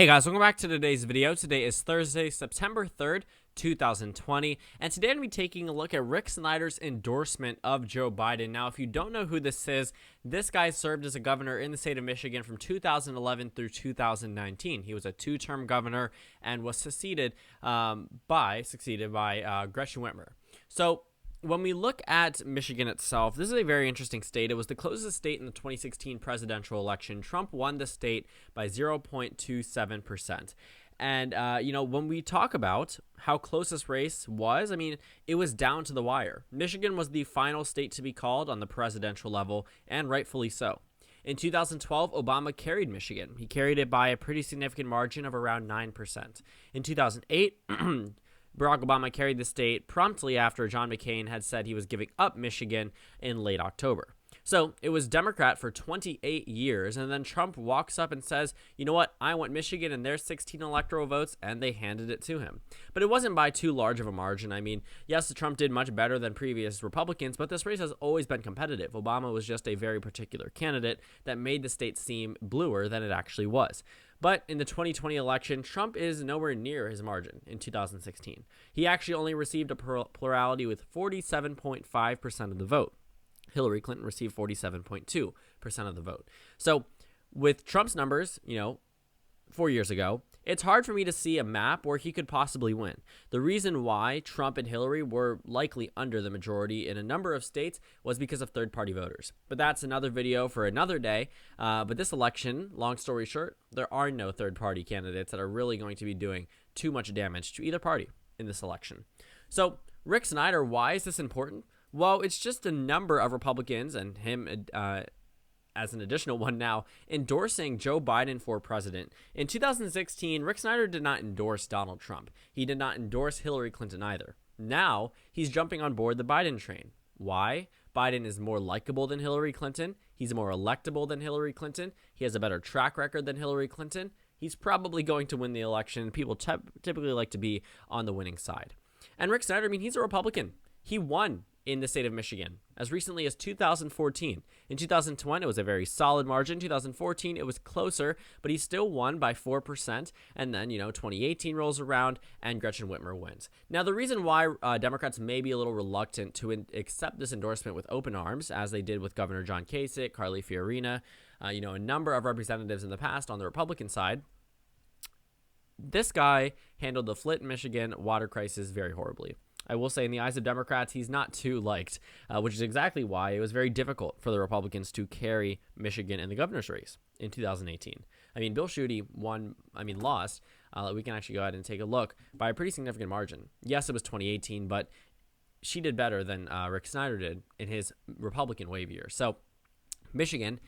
Hey guys, welcome back to today's video. Today is Thursday, September 3rd, 2020, and today I'm going to be taking a look at Rick Snyder's endorsement of Joe Biden. Now, if you don't know who this is, this guy served as a governor in the state of Michigan from 2011 through 2019. He was a two-term governor and was succeeded by Gretchen Whitmer. So, when we look at Michigan itself, this is a very interesting state. It was the closest state in the 2016 presidential election. Trump won the state by 0.27%. And, when we talk about how close this race was, it was down to the wire. Michigan was the final state to be called on the presidential level, and rightfully so. In 2012, Obama carried Michigan. He carried it by a pretty significant margin of around 9%. In 2008, Barack Obama carried the state promptly after John McCain had said he was giving up Michigan in late October. So it was Democrat for 28 years, and then Trump walks up and says, you know what, I want Michigan and their 16 electoral votes, and they handed it to him. But it wasn't by too large of a margin. Yes, Trump did much better than previous Republicans, but this race has always been competitive. Obama was just a very particular candidate that made the state seem bluer than it actually was. But in the 2020 election, Trump is nowhere near his margin in 2016. He actually only received a plurality with 47.5% of the vote. Hillary Clinton received 47.2% of the vote. So with Trump's numbers, 4 years ago, it's hard for me to see a map where he could possibly win. The reason why Trump and Hillary were likely under the majority in a number of states was because of third-party voters. But that's another video for another day. But this election, long story short, there are no third-party candidates that are really going to be doing too much damage to either party in this election. So Rick Snyder, why is this important? Well, it's just a number of Republicans and him as an additional one now, endorsing Joe Biden for president. In 2016, Rick Snyder did not endorse Donald Trump. He did not endorse Hillary Clinton either. Now, he's jumping on board the Biden train. Why? Biden is more likable than Hillary Clinton. He's more electable than Hillary Clinton. He has a better track record than Hillary Clinton. He's probably going to win the election. People typically like to be on the winning side. And Rick Snyder, he's a Republican. He won in the state of Michigan as recently as 2014. In 2020, it was a very solid margin. 2014, it was closer, but he still won by 4%. And then, 2018 rolls around and Gretchen Whitmer wins. Now, the reason why Democrats may be a little reluctant to accept this endorsement with open arms, as they did with Governor John Kasich, Carly Fiorina, a number of representatives in the past on the Republican side, this guy handled the Flint, Michigan water crisis very horribly. I will say in the eyes of Democrats, he's not too liked, which is exactly why it was very difficult for the Republicans to carry Michigan in the governor's race in 2018. Bill Schuette lost. We can actually go ahead and take a look by a pretty significant margin. Yes, it was 2018, but she did better than Rick Snyder did in his Republican wave year. So Michigan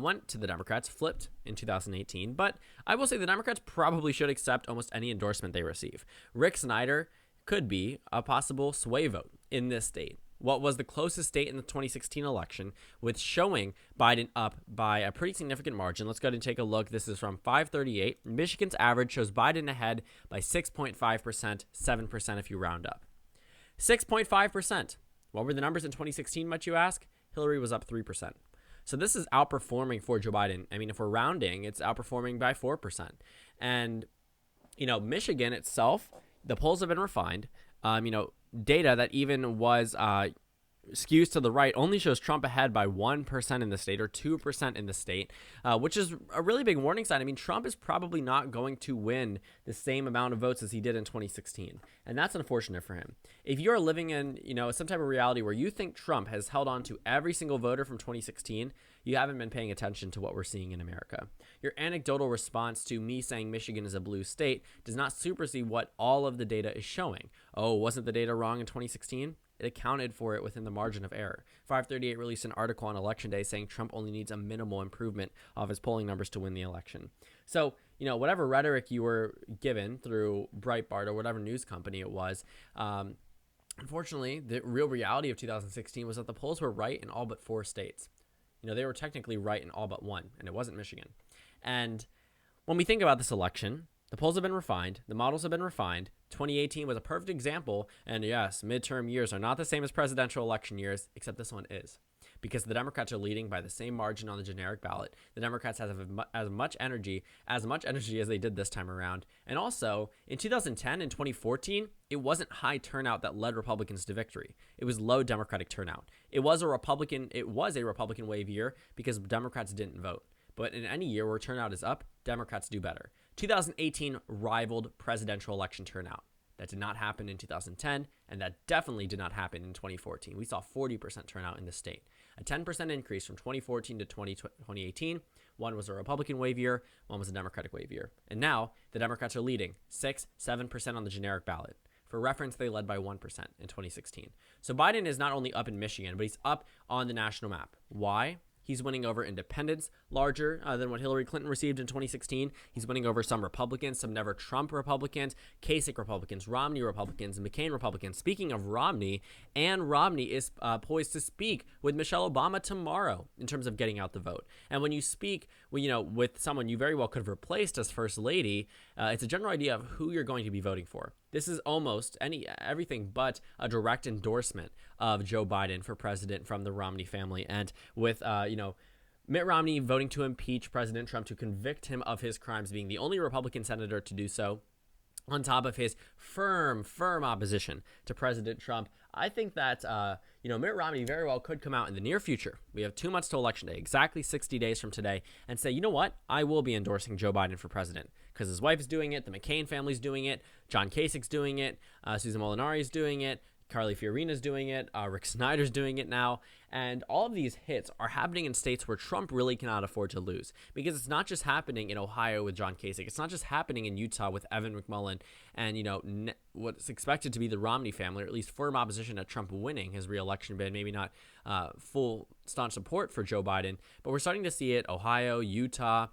went to the Democrats, flipped in 2018, but I will say the Democrats probably should accept almost any endorsement they receive. Rick Snyder could be a possible sway vote in this state. What was the closest state in the 2016 election, with showing Biden up by a pretty significant margin. Let's go ahead and take a look. This is from 538. Michigan's average shows Biden ahead by 6.5%, 7% if you round up. 6.5%. What were the numbers in 2016, might you ask? Hillary was up 3%. So this is outperforming for Joe Biden. If we're rounding, it's outperforming by 4%. And, Michigan itself, the polls have been refined. Data that even was skews to the right only shows Trump ahead by 1% in the state or 2% in the state, which is a really big warning sign. Trump is probably not going to win the same amount of votes as he did in 2016, and that's unfortunate for him. If you're living in, some type of reality where you think Trump has held on to every single voter from 2016, you haven't been paying attention to what we're seeing in America. Your anecdotal response to me saying Michigan is a blue state does not supersede what all of the data is showing. Oh, wasn't the data wrong in 2016? It accounted for it within the margin of error. 538 released an article on Election Day saying Trump only needs a minimal improvement of his polling numbers to win the election. So, whatever rhetoric you were given through Breitbart or whatever news company it was, unfortunately, the real reality of 2016 was that the polls were right in all but 4 states. They were technically right in all but 1, and it wasn't Michigan. And when we think about this election, the polls have been refined. The models have been refined. 2018 was a perfect example. And yes, midterm years are not the same as presidential election years, except this one is. because the Democrats are leading by the same margin on the generic ballot. The Democrats have as much energy as they did this time around. And also, in 2010 and 2014, it wasn't high turnout that led Republicans to victory. It was low Democratic turnout. It was a Republican wave year because Democrats didn't vote. But in any year where turnout is up, Democrats do better. 2018 rivaled presidential election turnout. That did not happen in 2010, and that definitely did not happen in 2014. We saw 40% turnout in the state, a 10% increase from 2014 to 2018. One was a Republican wave year, one was a Democratic wave year. And now the Democrats are leading 6-7% on the generic ballot. For reference, they led by 1% in 2016. So Biden is not only up in Michigan, but he's up on the national map. Why? He's winning over independents larger than what Hillary Clinton received in 2016. He's winning over some Republicans, some never Trump Republicans, Kasich Republicans, Romney Republicans, McCain Republicans. Speaking of Romney, Ann Romney is poised to speak with Michelle Obama tomorrow in terms of getting out the vote. And when you speak, with someone you very well could have replaced as First Lady, it's a general idea of who you're going to be voting for. This is almost everything but a direct endorsement of Joe Biden for president from the Romney family. And with, Mitt Romney voting to impeach President Trump to convict him of his crimes, being the only Republican senator to do so, on top of his firm opposition to President Trump, I think that, Mitt Romney very well could come out in the near future. We have 2 months to Election Day, exactly 60 days from today, and say, you know what? I will be endorsing Joe Biden for president because his wife is doing it, the McCain family's doing it, John Kasich's doing it, Susan Molinari's doing it, Carly Fiorina's doing it, Rick Snyder's doing it now, and all of these hits are happening in states where Trump really cannot afford to lose, because it's not just happening in Ohio with John Kasich, it's not just happening in Utah with Evan McMullin, and what's expected to be the Romney family, or at least firm opposition to Trump winning his re-election bid, maybe not full staunch support for Joe Biden, but we're starting to see it Ohio, Utah,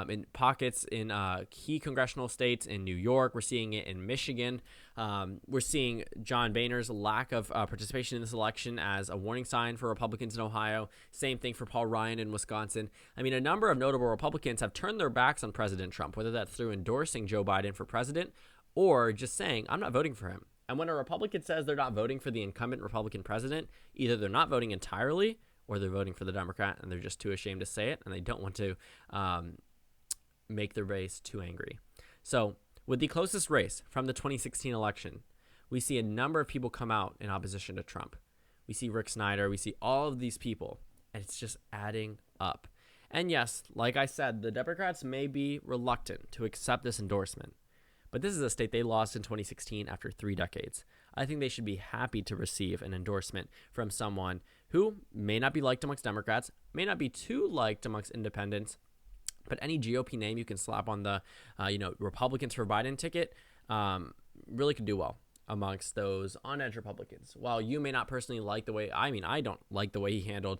in pockets in key congressional states in New York. We're seeing it in Michigan. We're seeing John Boehner's lack of participation in this election as a warning sign for Republicans in Ohio. Same thing for Paul Ryan in Wisconsin. I mean, a number of notable Republicans have turned their backs on President Trump, whether that's through endorsing Joe Biden for president or just saying, I'm not voting for him. And when a Republican says they're not voting for the incumbent Republican president, either they're not voting entirely or they're voting for the Democrat and they're just too ashamed to say it and they don't want to make their base too angry. So with the closest race from the 2016 election, we see a number of people come out in opposition to Trump. We see Rick Snyder. We see all of these people, and it's just adding up. And yes, like I said, the Democrats may be reluctant to accept this endorsement, but this is a state they lost in 2016 after 3 decades. I think they should be happy to receive an endorsement from someone who may not be liked amongst Democrats, may not be too liked amongst independents, but any GOP name you can slap on the, Republicans for Biden ticket really could do well amongst those on-edge Republicans. While you may not personally like the way, I don't like the way he handled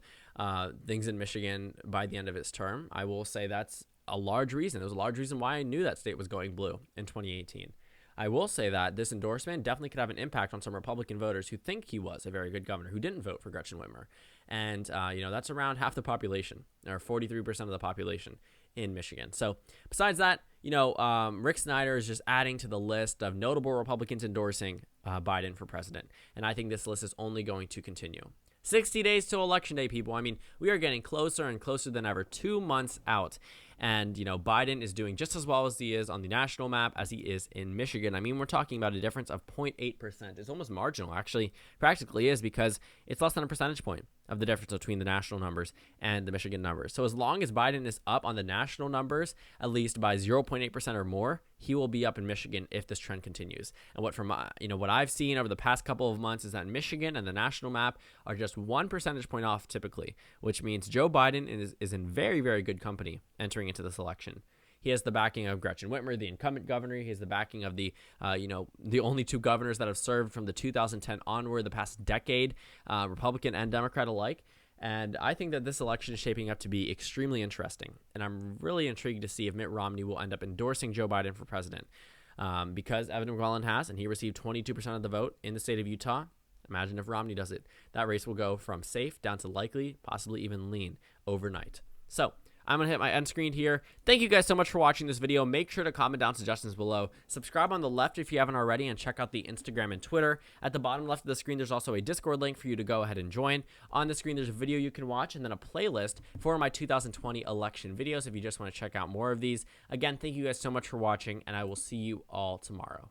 things in Michigan by the end of his term. I will say that's a large reason. It was a large reason why I knew that state was going blue in 2018. I will say that this endorsement definitely could have an impact on some Republican voters who think he was a very good governor, who didn't vote for Gretchen Whitmer. And, that's around half the population, or 43% of the population in Michigan. So besides that, Rick Snyder is just adding to the list of notable Republicans endorsing Biden for president. And I think this list is only going to continue. 60 days to Election Day, people. I mean, we are getting closer and closer than ever, 2 months out. And, Biden is doing just as well as he is on the national map as he is in Michigan. I mean, we're talking about a difference of 0.8%. It's almost marginal, actually, practically is, because it's less than a percentage point of the difference between the national numbers and the Michigan numbers. So as long as Biden is up on the national numbers, at least by 0.8% or more, he will be up in Michigan if this trend continues. And what I've seen over the past couple of months is that Michigan and the national map are just 1 percentage point off typically, which means Joe Biden is in very, very good company entering into this election. He has the backing of Gretchen Whitmer, the incumbent governor. He has the backing of the only 2 governors that have served from the 2010 onward, the past decade, Republican and Democrat alike. And I think that this election is shaping up to be extremely interesting. And I'm really intrigued to see if Mitt Romney will end up endorsing Joe Biden for president. Because Evan McMullin has, and he received 22% of the vote in the state of Utah. Imagine if Romney does it. That race will go from safe down to likely, possibly even lean overnight. So I'm going to hit my end screen here. Thank you guys so much for watching this video. Make sure to comment down suggestions below. Subscribe on the left if you haven't already, and check out the Instagram and Twitter. At the bottom left of the screen, there's also a Discord link for you to go ahead and join. On the screen, there's a video you can watch and then a playlist for my 2020 election videos if you just want to check out more of these. Again, thank you guys so much for watching, and I will see you all tomorrow.